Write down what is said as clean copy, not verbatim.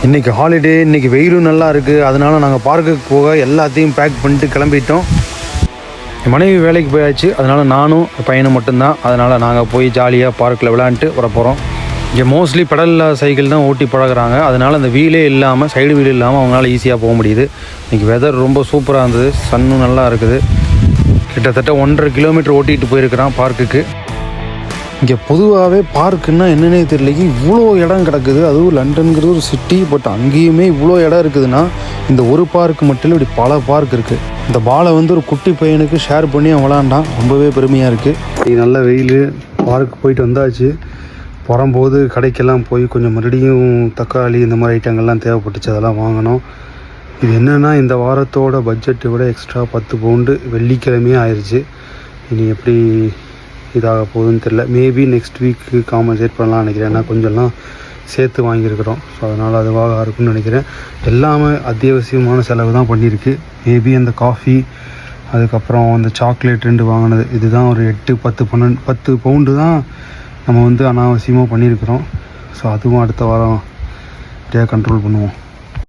இன்றைக்கி ஹாலிடே, இன்றைக்கி வெயிலும் நல்லா இருக்குது. அதனால் நாங்கள் பார்க்குக்கு போக எல்லாத்தையும் பேக் பண்ணிட்டு கிளம்பிட்டோம். என் மனைவி வேலைக்கு போயாச்சு. அதனால் நானும் பையனும் மட்டும்தான். அதனால் நாங்கள் போய் ஜாலியாக பார்க்கில் விளையாண்டுட்டு வர போகிறோம். இங்கே மோஸ்ட்லி பெடல் சைக்கிள் தான் ஓட்டி பழகிறாங்க. அதனால் அந்த வீலே இல்லாமல், சைடு வீல் இல்லாமல் அவங்களால ஈஸியாக போக முடியுது. இன்றைக்கி வெதர் ரொம்ப சூப்பராக இருந்தது. சன்னும் நல்லா இருக்குது. கிட்டத்தட்ட 1.5 கிலோமீட்டர் ஓட்டிகிட்டு போயிருக்கிறான் பார்க்குக்கு. இங்கே பொதுவாகவே பார்க்குன்னா என்னன்னே தெரியல, இவ்வளோ இடம் கிடக்குது. அதுவும் லண்டன்கிறது ஒரு சிட்டி, பட் அங்கேயுமே இவ்வளோ இடம் இருக்குதுன்னா இந்த ஒரு பார்க்கு மட்டும் இப்படி பல பார்க் இருக்குது. இந்த பாலை ஒரு குட்டி பையனுக்கு ஷேர் பண்ணி அவன் விளாண்டான். ரொம்பவே பெருமையாக இருக்குது. நல்ல வெயில். பார்க்கு போயிட்டு வந்தாச்சு. வரும்போது கடைக்கெல்லாம் போய் கொஞ்சம் மறுபடியும் தக்காளி இந்த மாதிரி ஐட்டங்கள்லாம் தேவைப்பட்டுச்சு, அதெல்லாம் வாங்கினோம். இது என்னென்னா இந்த வாரத்தோட பட்ஜெட்டை விட எக்ஸ்ட்ரா 10 பவுண்டு வெள்ளிக்கிழமையே ஆயிடுச்சு. இனி எப்படி இதாக போகுதுன்னு தெரில. மேபி நெக்ஸ்ட் வீக்கு காம்பன்சேட் பண்ணலாம்னு நினைக்கிறேன். ஏன்னா கொஞ்சம்லாம் சேர்த்து வாங்கியிருக்கிறோம். ஸோ அதனால் அதுவாக இருக்குன்னு நினைக்கிறேன். எல்லாமே அத்தியாவசியமான செலவு தான் பண்ணியிருக்கு. மேபி அந்த காஃபி, அதுக்கப்புறம் அந்த சாக்லேட் 2 வாங்கினது, இதுதான் ஒரு 10 பவுண்டு தான் நம்ம அனாவசியமாக பண்ணியிருக்கிறோம். ஸோ அதுவும் அடுத்த வாரம் கண்ட்ரோல் பண்ணுவோம்.